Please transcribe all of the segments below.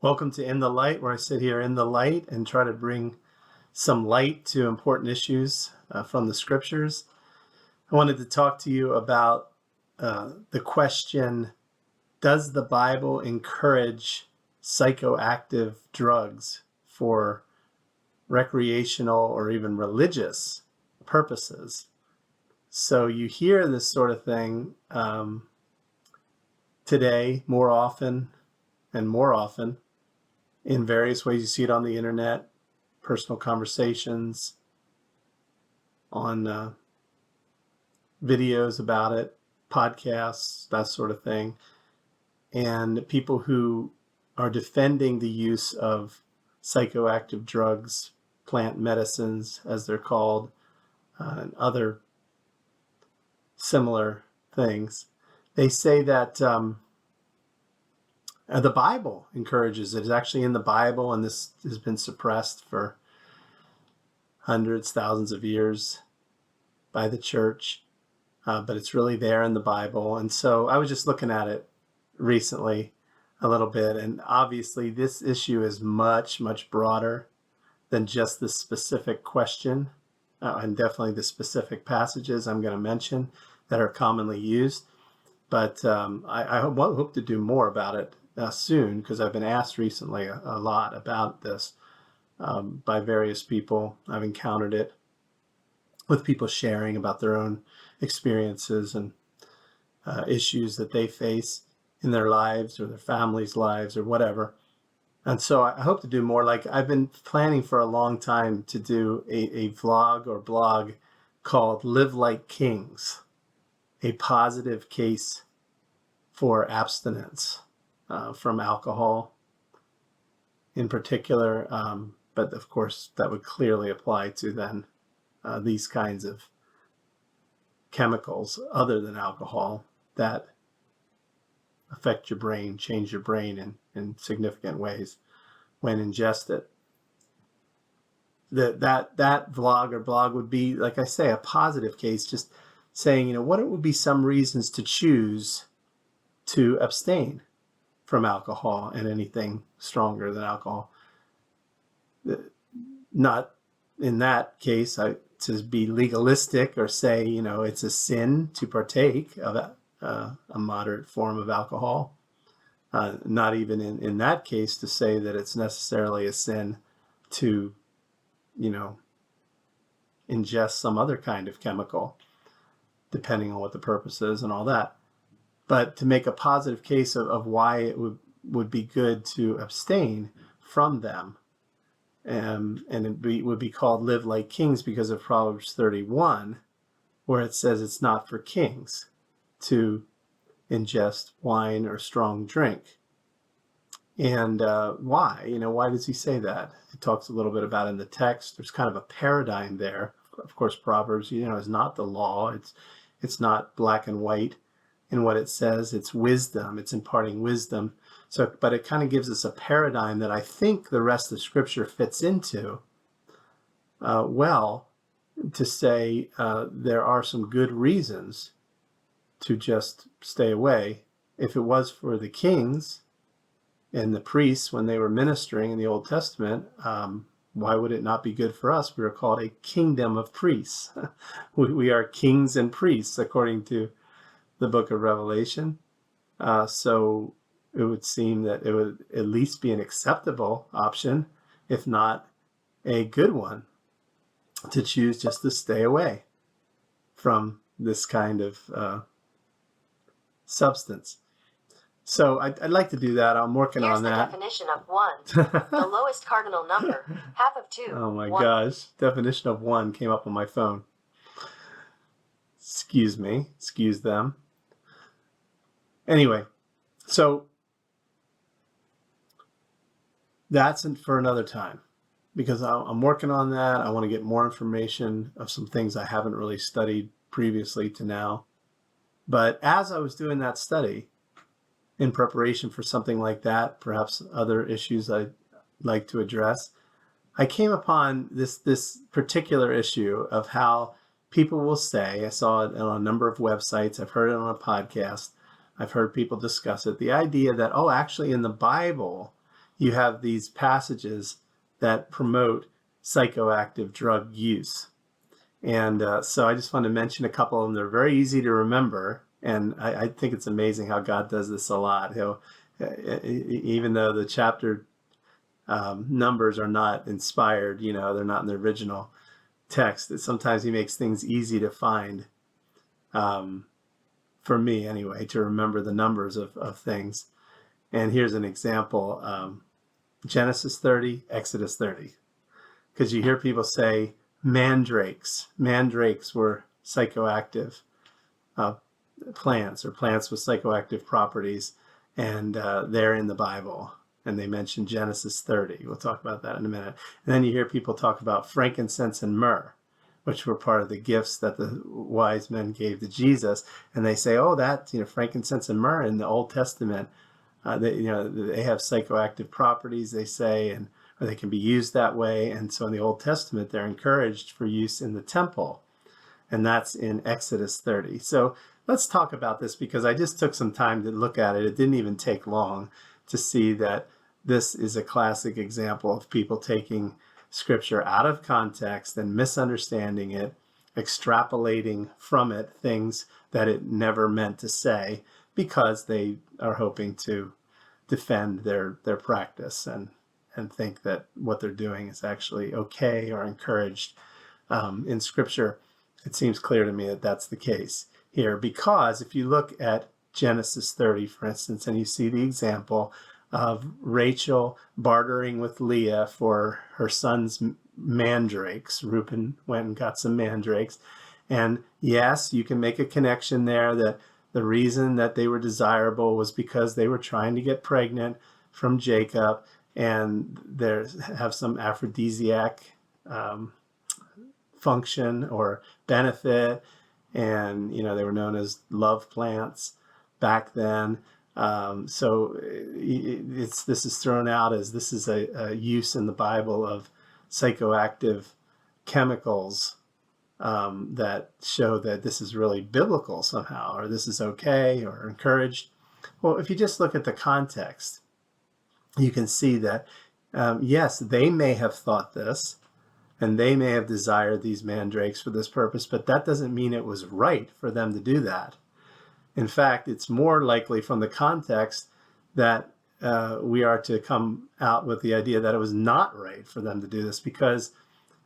Welcome to In the Light, where I sit here in the light and try to bring some light to important issues from the scriptures. I wanted to talk to you about the question, does the Bible encourage psychoactive drugs for recreational or even religious purposes? So you hear this sort of thing today more often and more often. In various ways. You see it on the internet, personal conversations, on videos about it, podcasts, that sort of thing. And people who are defending the use of psychoactive drugs, plant medicines, as they're called, and other similar things, they say that the Bible encourages it. It's actually in the Bible, and this has been suppressed for hundreds, thousands of years by the church, but it's really there in the Bible. And so I was just looking at it recently a little bit, and obviously this issue is much, much broader than just this specific question, and definitely the specific passages I'm going to mention that are commonly used. But I hope to do more about it soon, because I've been asked recently a lot about this by various people. I've encountered it with people sharing about their own experiences and issues that they face in their lives or their families' lives or whatever. And so I hope to do more. Like, I've been planning for a long time to do a vlog or blog called Live Like Kings, a positive case for abstinence from alcohol in particular, but of course that would clearly apply to then these kinds of chemicals other than alcohol that affect your brain, change your brain in significant ways when ingested. That vlog or blog would be, like I say, a positive case, just saying, what would be some reasons to choose to abstain from alcohol and anything stronger than alcohol. Not in that case to be legalistic or say, it's a sin to partake of a moderate form of alcohol. Not even in that case to say that it's necessarily a sin to, ingest some other kind of chemical, depending on what the purpose is and all that. But to make a positive case of why it would be good to abstain from them. And it would be called Live Like Kings because of Proverbs 31, where it says it's not for kings to ingest wine or strong drink. And why? Why does he say that? It talks a little bit about it in the text. There's kind of a paradigm there. Of course, Proverbs, is not the law. It's not black and white in what it says. It's wisdom. It's imparting wisdom. So, but it kind of gives us a paradigm that I think the rest of Scripture fits into well, to say there are some good reasons to just stay away. If it was for the kings and the priests when they were ministering in the Old Testament, why would it not be good for us? We are called a kingdom of priests. We are kings and priests according to the book of Revelation. So it would seem that it would at least be an acceptable option, if not a good one, to choose just to stay away from this kind of substance. So I'd like to do that. I'm working on that. Here's the definition of one. The lowest cardinal number, half of two. Oh my gosh. Definition of one came up on my phone. Excuse me. Excuse them. Anyway, so that's for another time, because I'm working on that. I want to get more information of some things I haven't really studied previously to now. But as I was doing that study, in preparation for something like that, perhaps other issues I'd like to address, I came upon this particular issue of how people will say, I saw it on a number of websites, I've heard it on a podcast, I've heard people discuss it, the idea that, actually in the Bible, you have these passages that promote psychoactive drug use. And so I just wanted to mention a couple of them. They're very easy to remember. And I think it's amazing how God does this a lot. Even though the chapter numbers are not inspired, they're not in the original text, sometimes he makes things easy to find, for me anyway, to remember the numbers of things. And here's an example, Genesis 30, Exodus 30. Because you hear people say mandrakes. Mandrakes were psychoactive plants, or plants with psychoactive properties, and they're in the Bible. And they mention Genesis 30. We'll talk about that in a minute. And then you hear people talk about frankincense and myrrh, which were part of the gifts that the wise men gave to Jesus. And they say, oh, that, frankincense and myrrh in the Old Testament, they have psychoactive properties, they say, or they can be used that way. And so in the Old Testament, they're encouraged for use in the temple. And that's in Exodus 30. So let's talk about this, because I just took some time to look at it. It didn't even take long to see that this is a classic example of people taking scripture out of context and misunderstanding it, extrapolating from it things that it never meant to say, because they are hoping to defend their practice and think that what they're doing is actually okay or encouraged. In scripture, it seems clear to me that that's the case here, because if you look at Genesis 30, for instance, and you see the example of Rachel bartering with Leah for her son's mandrakes. Reuben went and got some mandrakes. And yes, you can make a connection there that the reason that they were desirable was because they were trying to get pregnant from Jacob, and they have some aphrodisiac function or benefit. And, they were known as love plants back then. So this is thrown out as this is a use in the Bible of psychoactive chemicals that show that this is really biblical somehow, or this is okay or encouraged. Well, if you just look at the context, you can see that, yes, they may have thought this, and they may have desired these mandrakes for this purpose, but that doesn't mean it was right for them to do that. In fact, it's more likely from the context that we are to come out with the idea that it was not right for them to do this, because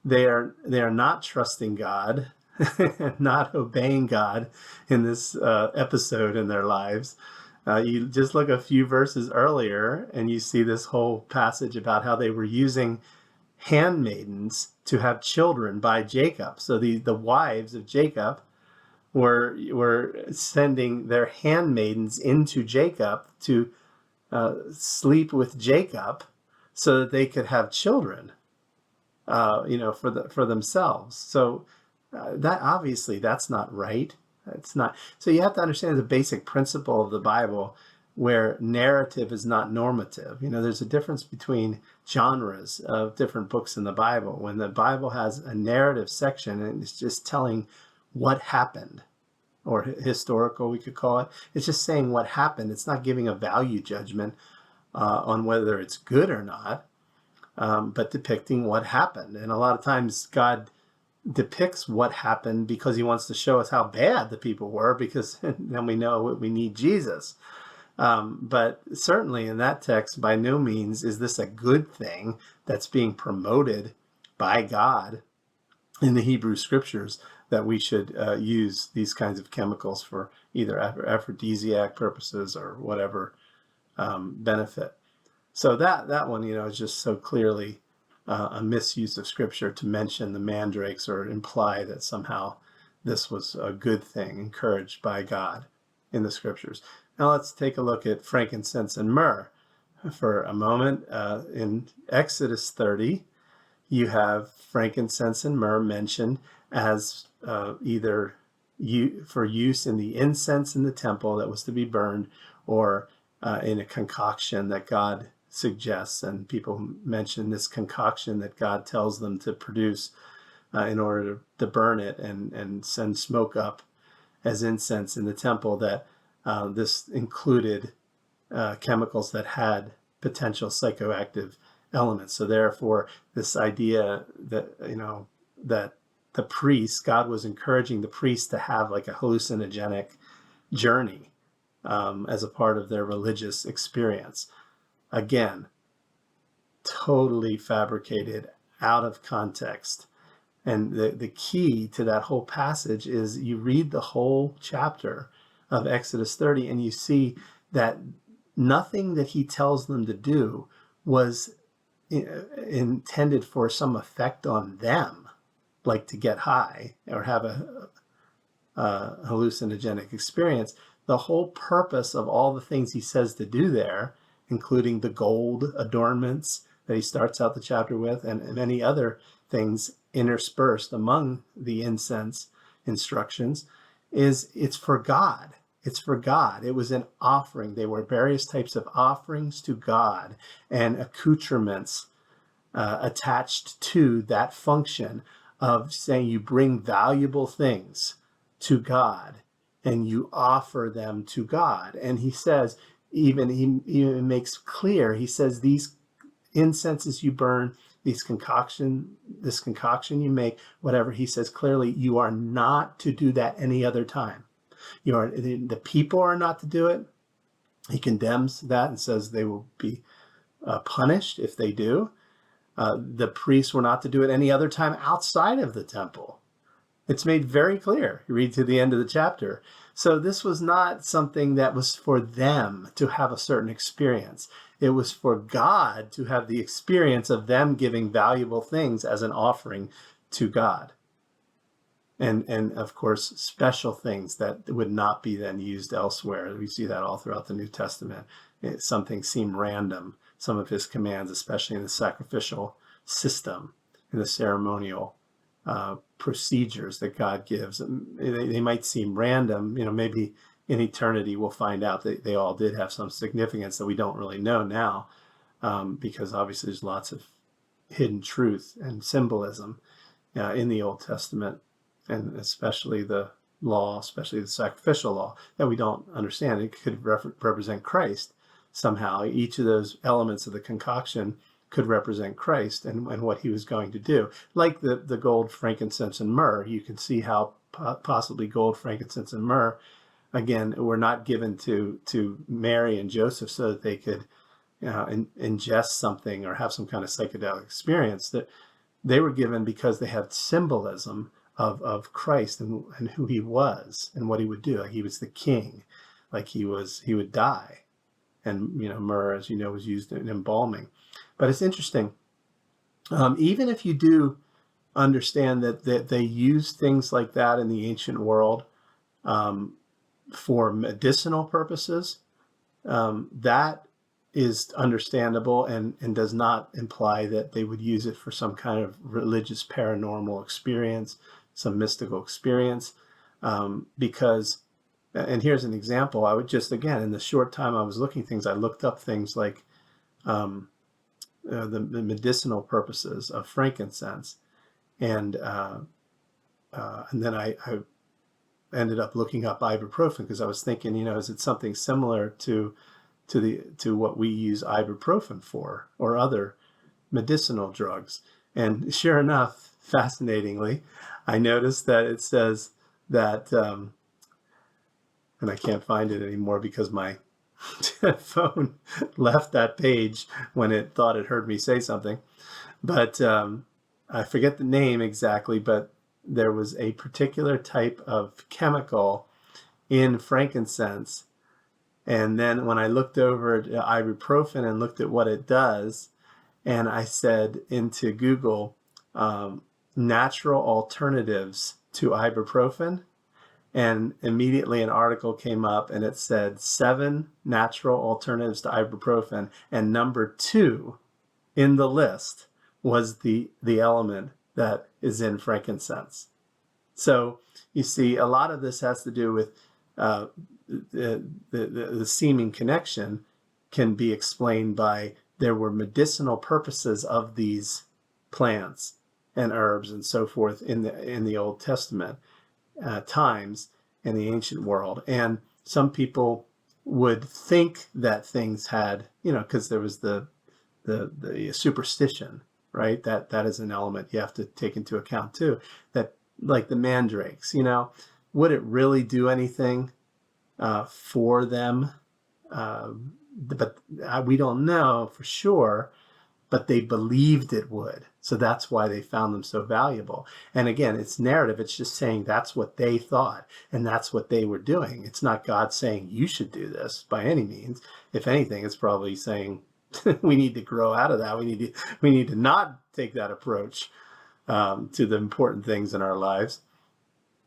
they are not trusting God, not obeying God in this episode in their lives. You just look a few verses earlier and you see this whole passage about how they were using handmaidens to have children by Jacob. So the wives of Jacob were sending their handmaidens into Jacob to sleep with Jacob so that they could have children, for themselves. So that obviously that's not right. It's not. So you have to understand the basic principle of the Bible, where narrative is not normative. There's a difference between genres of different books in the Bible. When the Bible has a narrative section and it's just telling what happened, or historical, we could call it. It's just saying what happened. It's not giving a value judgment on whether it's good or not, but depicting what happened. And a lot of times God depicts what happened because he wants to show us how bad the people were, because then we know we need Jesus. But certainly in that text, by no means is this a good thing that's being promoted by God in the Hebrew scriptures, that we should use these kinds of chemicals for either aphrodisiac purposes or whatever benefit. So that one, is just so clearly a misuse of scripture to mention the mandrakes or imply that somehow this was a good thing encouraged by God in the scriptures. Now let's take a look at frankincense and myrrh for a moment. In Exodus 30, you have frankincense and myrrh mentioned as either for use in the incense in the temple that was to be burned, or in a concoction that God suggests. And people mention this concoction that God tells them to produce in order to burn it and send smoke up as incense in the temple, that this included chemicals that had potential psychoactive elements. So therefore, this idea that, that the priest, God was encouraging the priests to have like a hallucinogenic journey as a part of their religious experience. Again, totally fabricated, out of context. And the key to that whole passage is you read the whole chapter of Exodus 30 and you see that nothing that he tells them to do was intended for some effect on them, like to get high or have a hallucinogenic experience. The whole purpose of all the things he says to do there, including the gold adornments that he starts out the chapter with, and many other things interspersed among the incense instructions, is it's for God. It's for God. It was an offering. They were various types of offerings to God and accoutrements attached to that function of saying you bring valuable things to God and you offer them to God. And he says, he makes clear, he says, these incenses you burn, this concoction you make, whatever, he says clearly, you are not to do that any other time. The people are not to do it. He condemns that and says they will be punished if they do. The priests were not to do it any other time outside of the temple. It's made very clear. You read to the end of the chapter. So this was not something that was for them to have a certain experience. It was for God to have the experience of them giving valuable things as an offering to God. And of course, special things that would not be then used elsewhere. We see that all throughout the New Testament. Something seemed random. Some of his commands, especially in the sacrificial system, in the ceremonial procedures that God gives, they might seem random. Maybe in eternity we'll find out that they all did have some significance that we don't really know now, because obviously there's lots of hidden truth and symbolism in the Old Testament, and especially the law, especially the sacrificial law, that we don't understand. It could represent Christ somehow. Each of those elements of the concoction could represent Christ and what he was going to do. Like the gold, frankincense, and myrrh, you can see how possibly gold, frankincense, and myrrh, again, were not given to Mary and Joseph so that they could ingest something or have some kind of psychedelic experience. That they were given because they had symbolism of Christ and who he was and what he would do. Like he was the king, like he would die. And, myrrh, as you know, was used in embalming. But it's interesting. Even if you do understand that they used things like that in the ancient world for medicinal purposes, that is understandable and does not imply that they would use it for some kind of religious paranormal experience, some mystical experience, because, and here's an example, I would just, again, in the short time I was looking things, I looked up things like the medicinal purposes of frankincense, and then I ended up looking up ibuprofen because I was thinking, is it something similar to what we use ibuprofen for or other medicinal drugs? And sure enough, fascinatingly, I noticed that it says that, and I can't find it anymore because my phone left that page when it thought it heard me say something, but I forget the name exactly, but there was a particular type of chemical in frankincense. And then when I looked over at ibuprofen and looked at what it does, and I said into Google, natural alternatives to ibuprofen, and immediately an article came up and it said 7 natural alternatives to ibuprofen, and number 2 in the list was the element that is in frankincense. So you see, a lot of this has to do with the seeming connection can be explained by there were medicinal purposes of these plants and herbs and so forth in the Old Testament times in the ancient world. And some people would think that things had, because there was the superstition, right? That is an element you have to take into account too. That, like the mandrakes, would it really do anything for them? But we don't know for sure, but they believed it would. So that's why they found them so valuable. And again, it's narrative. It's just saying that's what they thought and that's what they were doing. It's not God saying you should do this by any means. If anything, it's probably saying we need to grow out of that. We need to not take that approach to the important things in our lives.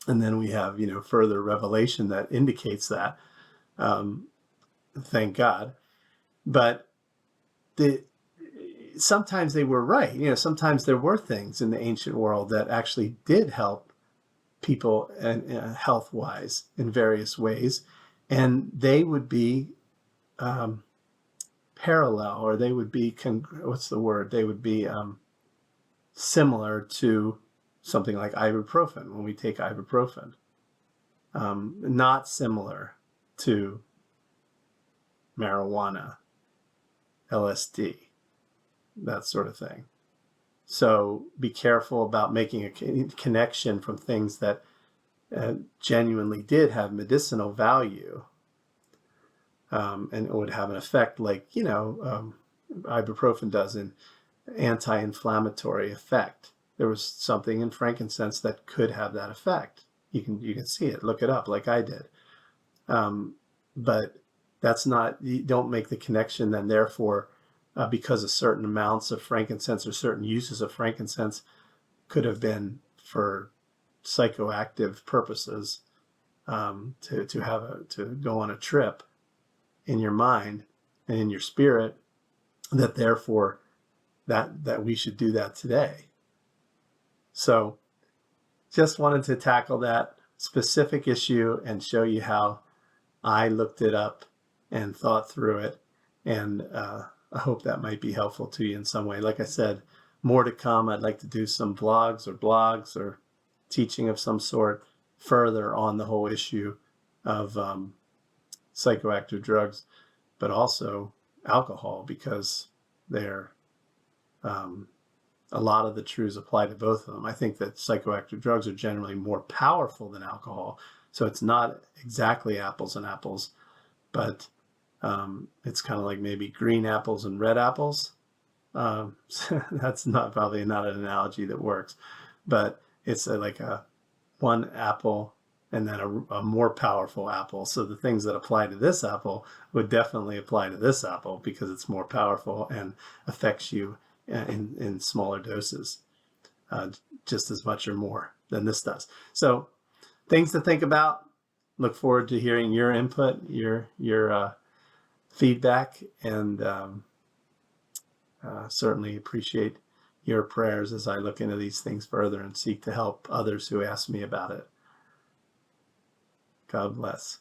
And then we have, further revelation that indicates that. Thank God. But sometimes they were right. Sometimes there were things in the ancient world that actually did help people and health-wise in various ways, and they would be parallel, or they would be They would be similar to something like ibuprofen. When we take ibuprofen, not similar to marijuana, LSD, that sort of thing. So be careful about making a connection from things that genuinely did have medicinal value, and it would have an effect like, ibuprofen does, an anti-inflammatory effect. There was something in frankincense that could have that effect. You can see it, look it up like I did. But that's not, you don't make the connection then, therefore, because of certain amounts of frankincense or certain uses of frankincense could have been for psychoactive purposes, to go on a trip in your mind and in your spirit, that therefore that we should do that today. So just wanted to tackle that specific issue and show you how I looked it up and thought through it. And I hope that might be helpful to you in some way. Like I said, more to come. I'd like to do some vlogs or blogs or teaching of some sort further on the whole issue of psychoactive drugs, but also alcohol, because they're a lot of the truths apply to both of them. I think that psychoactive drugs are generally more powerful than alcohol. So it's not exactly apples and apples, but it's kind of like maybe green apples and red apples. That's probably not an analogy that works, but it's like a one apple and then a more powerful apple. So the things that apply to this apple would definitely apply to this apple because it's more powerful and affects you in smaller doses, just as much or more than this does. So things to think about. Look forward to hearing your input, your feedback, and certainly appreciate your prayers as I look into these things further and seek to help others who ask me about it. God bless.